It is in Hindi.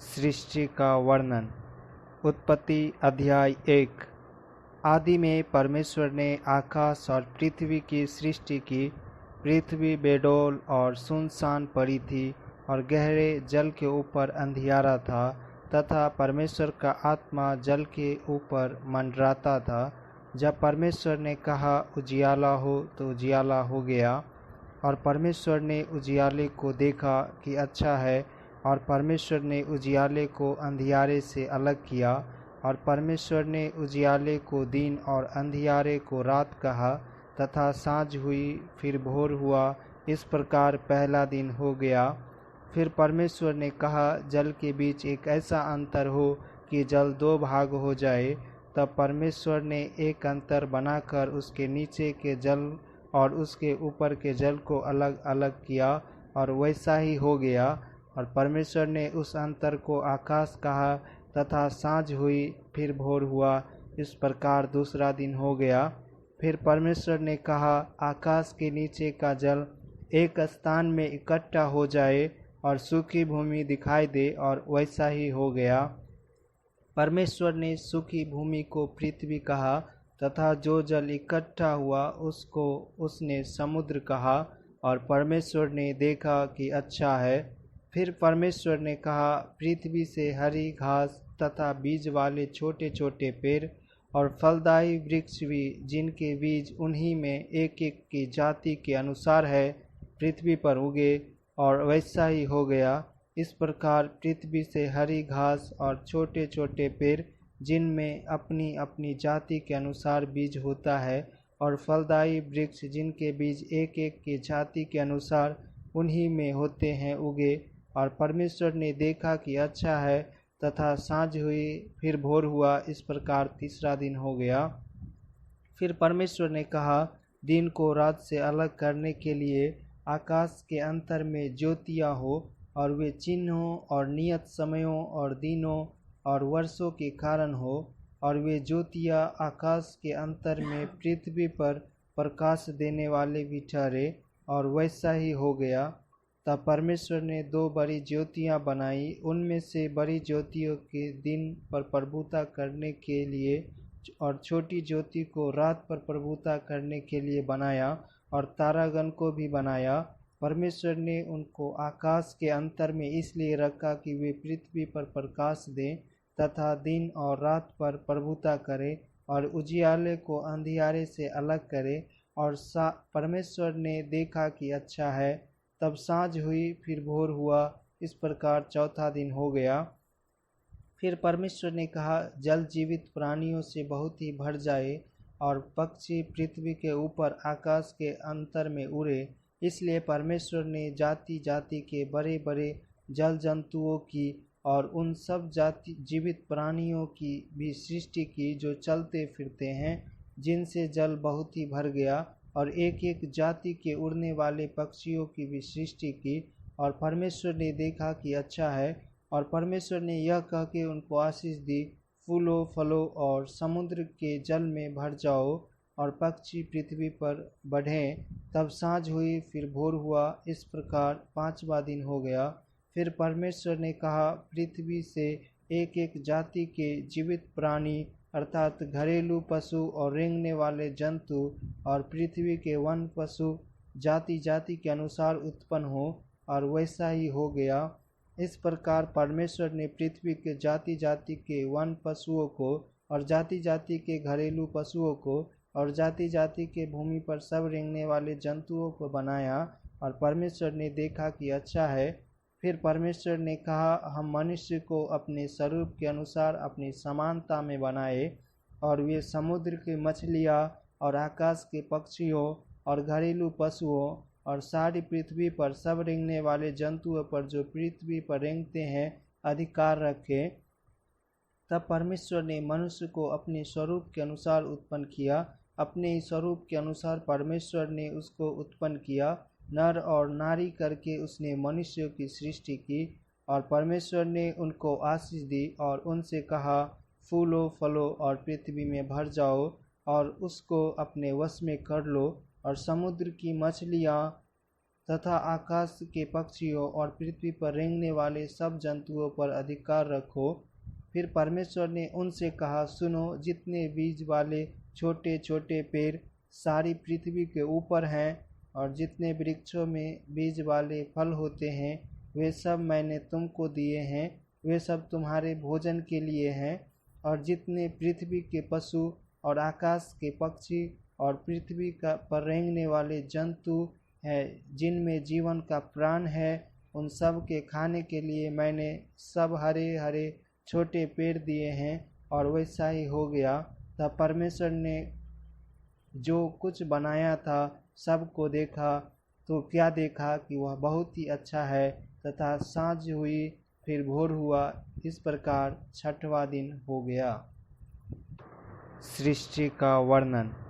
सृष्टि का वर्णन। उत्पत्ति अध्याय 1। आदि में परमेश्वर ने आकाश और पृथ्वी की सृष्टि की। पृथ्वी बेडौल और सुनसान पड़ी थी और गहरे जल के ऊपर अंधियारा था, तथा परमेश्वर का आत्मा जल के ऊपर मंडराता था। जब परमेश्वर ने कहा उजियाला हो, तो उजियाला हो गया। और परमेश्वर ने उजियाले को देखा कि अच्छा है, और परमेश्वर ने उजियाले को अंधियारे से अलग किया। और परमेश्वर ने उजियाले को दिन और अंधियारे को रात कहा, तथा साँझ हुई, फिर भोर हुआ। इस प्रकार पहला दिन हो गया। फिर परमेश्वर ने कहा, जल के बीच एक ऐसा अंतर हो कि जल दो भाग हो जाए। तब परमेश्वर ने एक अंतर बनाकर उसके नीचे के जल और उसके ऊपर के जल को अलग अलग किया, और वैसा ही हो गया। और परमेश्वर ने उस अंतर को आकाश कहा, तथा साँझ हुई, फिर भोर हुआ। इस प्रकार दूसरा दिन हो गया। फिर परमेश्वर ने कहा, आकाश के नीचे का जल एक स्थान में इकट्ठा हो जाए और सूखी भूमि दिखाई दे, और वैसा ही हो गया। परमेश्वर ने सूखी भूमि को पृथ्वी कहा, तथा जो जल इकट्ठा हुआ उसको उसने समुद्र कहा। और परमेश्वर ने देखा कि अच्छा है। फिर परमेश्वर ने कहा, पृथ्वी से हरी घास तथा बीज वाले छोटे छोटे पेड़ और फलदायी वृक्ष भी, जिनके बीज उन्हीं में एक एक की जाति के अनुसार है, पृथ्वी पर उगे। और वैसा ही हो गया। इस प्रकार पृथ्वी से हरी घास और छोटे छोटे पेड़, जिनमें अपनी अपनी जाति के अनुसार बीज होता है, और फलदायी वृक्ष, जिनके बीज एक एक की जाति के अनुसार उन्हीं में होते हैं, उगे। और परमेश्वर ने देखा कि अच्छा है। तथा साँझ हुई, फिर भोर हुआ। इस प्रकार तीसरा दिन हो गया। फिर परमेश्वर ने कहा, दिन को रात से अलग करने के लिए आकाश के अंतर में ज्योतियाँ हो, और वे चिन्हों और नियत समयों और दिनों और वर्षों के कारण हो। और वे ज्योतियाँ आकाश के अंतर में पृथ्वी पर प्रकाश देने वाले भी ठहरे, और वैसा ही हो गया। तब परमेश्वर ने दो बड़ी ज्योतियाँ बनाई। उनमें से बड़ी ज्योतियों के दिन पर प्रभुता करने के लिए, और छोटी ज्योति को रात पर प्रभुता करने के लिए बनाया, और तारागण को भी बनाया। परमेश्वर ने उनको आकाश के अंतर में इसलिए रखा कि वे पृथ्वी पर प्रकाश दें, तथा दिन और रात पर प्रभुता करें, और उजियाले को अंधियारे से अलग करें। और परमेश्वर ने देखा कि अच्छा है। तब साँझ हुई, फिर भोर हुआ। इस प्रकार चौथा दिन हो गया। फिर परमेश्वर ने कहा, जल जीवित प्राणियों से बहुत ही भर जाए, और पक्षी पृथ्वी के ऊपर आकाश के अंतर में उड़े। इसलिए परमेश्वर ने जाति जाति के बड़े बड़े जल जंतुओं की और उन सब जाति जीवित प्राणियों की भी सृष्टि की, जो चलते फिरते हैं, जिनसे जल बहुत ही भर गया। और एक एक जाति के उड़ने वाले पक्षियों की भी सृष्टि की। और परमेश्वर ने देखा कि अच्छा है। और परमेश्वर ने यह कह के उनको आशीष दी, फूलो फलो और समुद्र के जल में भर जाओ, और पक्षी पृथ्वी पर बढ़ें। तब साँझ हुई, फिर भोर हुआ। इस प्रकार पाँचवा दिन हो गया। फिर परमेश्वर ने कहा, पृथ्वी से एक एक जाति के जीवित प्राणी, अर्थात घरेलू पशु और रेंगने वाले जंतु, और पृथ्वी के वन पशु जाति जाति के अनुसार उत्पन्न हो। और वैसा ही हो गया। इस प्रकार परमेश्वर ने पृथ्वी के जाति जाति के वन पशुओं को, और जाति जाति के घरेलू पशुओं को, और जाति जाति के भूमि पर सब रेंगने वाले जंतुओं को बनाया। और परमेश्वर ने देखा कि अच्छा है। फिर परमेश्वर ने कहा, हम मनुष्य को अपने स्वरूप के अनुसार अपनी समानता में बनाए, और वे समुद्र की मछलियाँ और आकाश के पक्षियों और घरेलू पशुओं और सारी पृथ्वी पर सब रेंगने वाले जंतुओं पर, जो पृथ्वी पर रेंगते हैं, अधिकार रखे। तब परमेश्वर ने मनुष्य को अपने स्वरूप के अनुसार उत्पन्न किया। अपने ही स्वरूप के अनुसार परमेश्वर ने उसको उत्पन्न किया, नर और नारी करके उसने मनुष्यों की सृष्टि की। और परमेश्वर ने उनको आशीष दी, और उनसे कहा, फूलो फलो और पृथ्वी में भर जाओ, और उसको अपने वश में कर लो, और समुद्र की मछलियाँ तथा आकाश के पक्षियों और पृथ्वी पर रेंगने वाले सब जंतुओं पर अधिकार रखो। फिर परमेश्वर ने उनसे कहा, सुनो, जितने बीज वाले छोटे छोटे पेड़ सारी पृथ्वी के ऊपर हैं और जितने वृक्षों में बीज वाले फल होते हैं, वे सब मैंने तुमको दिए हैं, वे सब तुम्हारे भोजन के लिए हैं। और जितने पृथ्वी के पशु और आकाश के पक्षी और पृथ्वी पर रेंगने वाले जंतु हैं, जिनमें जीवन का प्राण है, उन सब के खाने के लिए मैंने सब हरे हरे छोटे पेड़ दिए हैं। और वैसा ही हो गया। तब परमेश्वर ने जो कुछ बनाया था सबको देखा, तो क्या देखा कि वह बहुत ही अच्छा है। तथा सांझ हुई, फिर भोर हुआ, इस प्रकार छठवां दिन हो गया। सृष्टि का वर्णन।